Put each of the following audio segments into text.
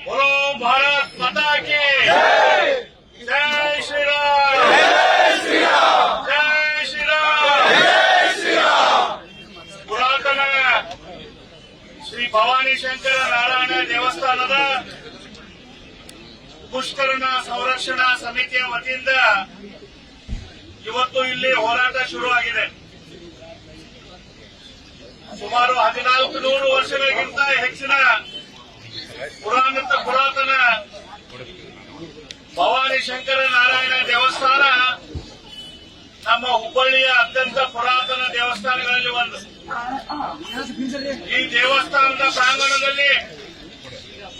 बोलो भारत माता की जय श्री राम, जय श्री राम, जय श्री राम, जय श्री राम. ಪುರಾತನ ಶ್ರೀ ಭವಾನಿ ಶಂಕರ ನಾರಾಯಣ ದೇವಸ್ಥಾನದ ಪುಷ್ಕರಣ ಸಂರಕ್ಷಣಾ ಸಮಿತಿಯ ವತಿಯಿಂದ ಇವತ್ತು ಇಲ್ಲಿ ಹೋರಾಟ ಶುರುವಾಗಿದೆ. ಸುಮಾರು 1400 ವರ್ಷಗಳಿಗಿಂತ ಹೆಚ್ಚಿನ ಪುರಾತನ ಭವಾನಿ ಶಂಕರ ನಾರಾಯಣ ದೇವಸ್ಥಾನ ನಮ್ಮ ಹುಬ್ಬಳ್ಳಿಯ ಅತ್ಯಂತ ಪುರಾತನ ದೇವಸ್ಥಾನಗಳಲ್ಲಿ ಒಂದು. ಈ ದೇವಸ್ಥಾನದ ಪ್ರಾಂಗಣದಲ್ಲಿ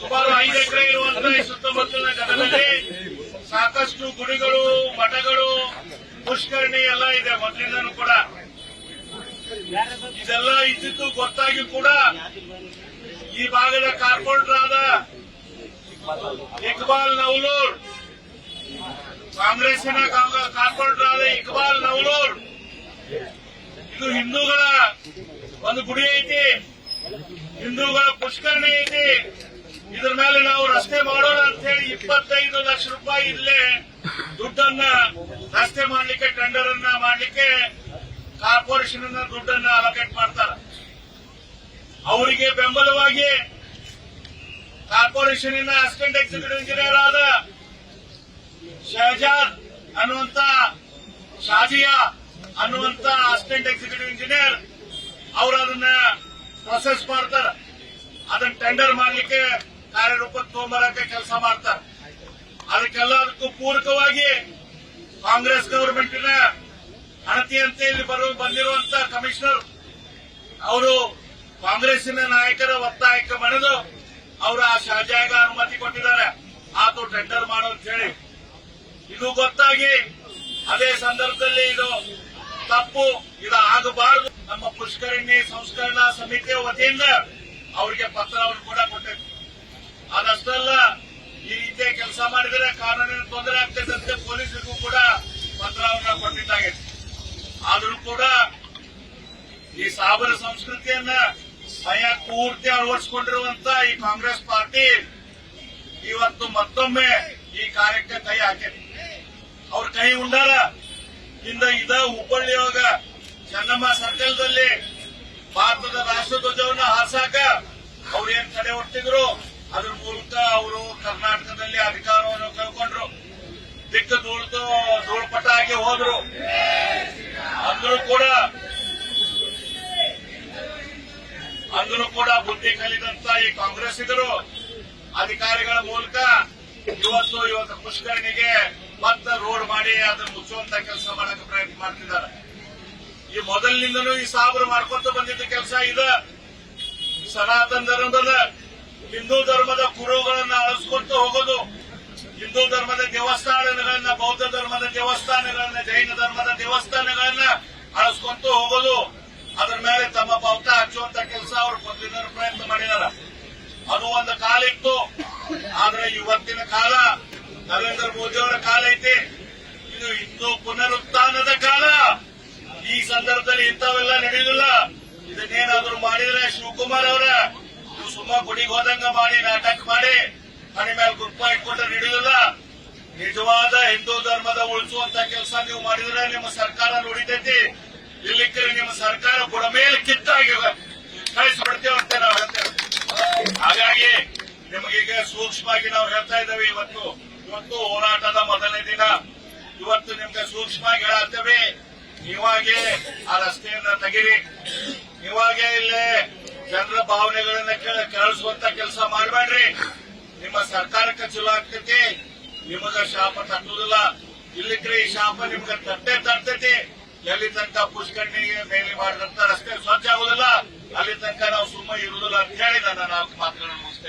ಸುಮಾರು 5 ಎಕರೆ ಇರುವಂತಹ ಈ ಸುತ್ತಮುತ್ತಲಿನ ಜಾಗದಲ್ಲಿ ಸಾಕಷ್ಟು ಗುಡಿಗಳು, ಮಠಗಳು, ಪುಷ್ಕರಣಿ ಎಲ್ಲ ಇದೆ ಮೊದಲಿಂದನೂ ಕೂಡ. ಇದೆಲ್ಲ ಇದ್ದಿದ್ದು ಗೊತ್ತಾಗಿ ಕೂಡ ಈ ಭಾಗದ ಕಾರ್ಪೊರೇಟರ್ ಆದ ಇಕ್ಬಾಲ್ ನವಲೂರ್, ಕಾಂಗ್ರೆಸ್ಸಿನ ಕಾರ್ಪೊರೇಟರ್ ಆದ ಇಕ್ಬಾಲ್ ನವಲೂರ್, ಇದು ಹಿಂದೂಗಳ ಒಂದು ಗುಡಿ ಐತಿ, ಹಿಂದೂಗಳ ಪುಷ್ಕರಣಿ ಐತಿ, ಇದ್ರ ಮೇಲೆ ನಾವು ರಸ್ತೆ ಮಾಡೋಣ ಅಂತ ಹೇಳಿ 25 ಲಕ್ಷ ರೂಪಾಯಿ ಇಲ್ಲೇ ದುಡ್ಡನ್ನ ರಸ್ತೆ ಮಾಡಲಿಕ್ಕೆ, ಟೆಂಡರ್ ಅನ್ನ ಮಾಡಲಿಕ್ಕೆ ಕಾರ್ಪೊರೇಷನ್ ದುಡ್ಡನ್ನ ಅಲೋಕೇಟ್ ಮಾಡ್ತಾರೆ. ಅವರಿಗೆ ಬೆಂಬಲವಾಗಿ ಕಾರ್ಪೊರೇಷನ್ ಅಸಿಸ್ಟೆಂಟ್ ಎಕ್ಸಿಕ್ಯೂಟಿವ್ ಇಂಜಿನಿಯರ್ ಆದ ಶಹಜಾದ್ ಅನ್ನುವಂತ, ಶಾಜಿಯಾ ಅನ್ನುವಂತ ಅಸಿಸ್ಟೆಂಟ್ ಎಕ್ಸಿಕ್ಯೂಟಿವ್ ಇಂಜಿನಿಯರ್ ಅವರು ಅದನ್ನ ಪ್ರೊಸೆಸ್ ಮಾಡ್ತಾರೆ. ಅದನ್ನ ಟೆಂಡರ್ ಮಾಡಲಿಕ್ಕೆ ಕಾರ್ಯರೂಪಕ್ಕೆ ತಗೊಂಬರಕ್ಕೆ ಕೆಲಸ ಮಾಡ್ತಾರೆ. ಅದಕ್ಕೆಲ್ಲದಕ್ಕೂ ಪೂರಕವಾಗಿ ಕಾಂಗ್ರೆಸ್ ಗವರ್ಮೆಂಟಿನ ಅಣತಿಯಂತೆ ಇಲ್ಲಿ ಬಂದಿರುವಂತ ಕಮಿಷನರ್ ಅವರು ಕಾಂಗ್ರೆಸ್ಸಿನ ನಾಯಕರ ಒತ್ತಾಯಕ್ಕೆ ಮಣಿದು ಅವರು ಆ ಶಾಜಾಗ ಅನುಮತಿ ಕೊಟ್ಟಿದ್ದಾರೆ, ಆತು ಟೆಂಡರ್ ಮಾಡು ಅಂತ ಹೇಳಿ. ಇದು ಗೊತ್ತಾಗಿ ಅದೇ ಸಂದರ್ಭದಲ್ಲಿ ಇದು ತಪ್ಪು, ಇದು ಆಗಬಾರದು. ನಮ್ಮ ಪುಷ್ಕರಣಿ ಸಂಸ್ಕರಣಾ ಸಮಿತಿಯ ವತಿಯಿಂದ ಅವರಿಗೆ ಪತ್ರವನ್ನು ಕೂಡ ಕೊಟ್ಟಿತ್ತು. ಅದಷ್ಟಲ್ಲ, ಈ ರೀತಿಯ ಕೆಲಸ ಮಾಡಿದರೆ ಕಾನೂನಿನ ತೊಂದರೆ ಆಗ್ತದೆ ಅಂತ ಪೊಲೀಸರಿಗೂ ಕೂಡ ಪತ್ರವನ್ನು ಕೊಟ್ಟಿದ್ದಾಗಿದೆ. ಆದರೂ ಕೂಡ ಈ ಸಾಬರ ಸಂಸ್ಕೃತಿಯನ್ನ ಪೂರ್ತಿ ಅಳವಡಿಸಿಕೊಂಡಿರುವಂತ ಈ ಕಾಂಗ್ರೆಸ್ ಪಾರ್ಟಿ ಇವತ್ತು ಮತ್ತೊಮ್ಮೆ ಈ ಕಾರ್ಯಕ್ಕೆ ಕೈ ಹಾಕಿದೆ. ಅವ್ರ ಕೈ ಉಂಡಾರ ಇದ ಹುಬ್ಬಳ್ಳಿಯೊಳಗ ಚೆನ್ನಮ್ಮ ಸರ್ಕಲ್ದಲ್ಲಿ ಭಾರತದ ರಾಷ್ಟ್ರಧ್ವಜವನ್ನು ಹಾರಿಸಾಕ ಅವ್ರೇನ್ ತಡೆ ಹೊಟ್ಟಿದ್ರು, ಅದ್ರ ಮೂಲಕ ಅವರು ಕರ್ನಾಟಕದಲ್ಲಿ ಅಧಿಕಾರವನ್ನು ಕಳ್ಕೊಂಡ್ರು, ದಿಕ್ಕ ಧೂಳ್ಪಟ ಆಗಿ ಹೋದ್ರು. ಅಂದ್ರೂ ಕೂಡ ಬುದ್ಧಿ ಕಲಿದಂತ ಈ ಕಾಂಗ್ರೆಸ್ಸಿಗರು ಅಧಿಕಾರಿಗಳ ಮೂಲಕ ಇವತ್ತು ಪುಷ್ಕರಣಿಗೆ ಮತ್ತೆ ರೋಡ್ ಮಾಡಿ ಅದನ್ನು ಮುಚ್ಚುವಂತ ಕೆಲಸ ಮಾಡಕ್ಕೆ ಪ್ರಯತ್ನ ಮಾಡ್ತಿದ್ದಾರೆ. ಈ ಮೊದಲಿನಿಂದಲೂ ಈ ಸಾಬರು ಮಾಡ್ಕೊಂತ ಬಂದಿದ್ದ ಕೆಲಸ ಇದೆ. ಸನಾತನ ಧರ್ಮದ, ಹಿಂದೂ ಧರ್ಮದ ಕುರುಗಳನ್ನ ಅಳಿಸ್ಕೊಂತ ಹೋಗೋದು, ಹಿಂದೂ ಧರ್ಮದ ದೇವಸ್ಥಾನಗಳನ್ನ, ಬೌದ್ಧ ಧರ್ಮದ ದೇವಸ್ಥಾನಗಳನ್ನ, ಜೈನ ಧರ್ಮದ ದೇವಸ್ಥಾನಗಳನ್ನ ಅಳಿಸ್ಕೊಂತ ಹೋಗೋದು, ಅದರ ಮೇಲೆ ತಮ್ಮ ಬಾವುಟ ಹಚ್ಚುವಂತ ಕೆಲಸ ಅವರು ಮೊದಲಿನ ಪ್ರಯತ್ನ ಮಾಡಿದಾರ. ಅದು ಒಂದು ಕಾಲ ಇತ್ತು. ಆದ್ರೆ ಇವತ್ತಿನ ಕಾಲ ನರೇಂದ್ರ ಮೋದಿ ಅವರ ಕಾಲ ಐತಿ. ಇದು ಹಿಂದೂ ಪುನರುತ್ಥಾನದ ಕಾಲ. ಈ ಸಂದರ್ಭದಲ್ಲಿ ಇಂಥವೆಲ್ಲ ನಡೆಯುವುದಿಲ್ಲ. ಇದನ್ನೇನಾದ್ರೂ ಮಾಡಿದ್ರೆ ಶಿವಕುಮಾರ್ ಅವರ ನೀವು ಸುಮ್ಮ ಗುಡಿಗೆ ಹೋದಂಗ ಮಾಡಿ, ನಾಟಕ ಮಾಡಿ ಮನೆ ಮೇಲೆ ಗುರುಪ ಇಟ್ಕೊಂಡ್ರೆ ನಡೆಯುವುದಿಲ್ಲ. ನಿಜವಾದ ಹಿಂದೂ ಧರ್ಮದ ಉಳಿಸುವಂತ ಕೆಲಸ ನೀವು ಮಾಡಿದ್ರೆ ನಿಮ್ಮ ಸರ್ಕಾರ ನುಡಿತೈತಿ. ಇಲ್ಲಿಕ್ಕೆ ನಿಮ್ಮ ಸರ್ಕಾರ ಬುಡ ಮೇಲೆ ಕಿತ್ತಾಗಿ ಕಳಿಸಿಬಿಡ್ತೇವೆ ಅಂತ ನಾವು ಹೇಳ್ತೇವೆ. ಹಾಗಾಗಿ ನಿಮಗೀಗ ಸೂಕ್ಷ್ಮವಾಗಿ ನಾವು ಹೇಳ್ತಾ ಇದ್ದೇವೆ. ಇವತ್ತು ಹೋರಾಟದ ಮೊದಲನೇ ದಿನ. ಇವತ್ತು ನಿಮ್ಗೆ ಸೂಕ್ಷ್ಮವಾಗಿ ಹೇಳತ್ತೇವೆ, ನೀವಾಗೆ ಆ ರಸ್ತೆಯನ್ನ ತೆಗಿರಿ, ನೀವಾಗೆ ಇಲ್ಲೇ ಜನರ ಭಾವನೆಗಳನ್ನ ಕೆರಳಿಸುವಂತ ಕೆಲಸ ಮಾಡಬೇಡ್ರಿ. ನಿಮ್ಮ ಸರ್ಕಾರಕ್ಕೆ ಚಲೋ ಆಗ್ತೈತಿ, ನಿಮಗ ಶಾಪ ತಟ್ಟುವುದಿಲ್ಲ. ಇಲ್ಲಿಕ್ರೆ ಈ ಶಾಪ ನಿಮ್ಗೆ ತರ್ತೈತಿ. ಎಲ್ಲಿ ತನಕ ಪುಷ್ಕರಣಿಗೆ ಮೇಲೆ ಮಾಡಿದಂತ ರಸ್ತೆ ಸ್ವಚ್ಛ ಆಗುದಿಲ್ಲ, ಅಲ್ಲಿ ತನಕ ನಾವು ಸುಮ್ಮನೆ ಇರುವುದಿಲ್ಲ ಅಂತ ಹೇಳಿ ನನ್ನ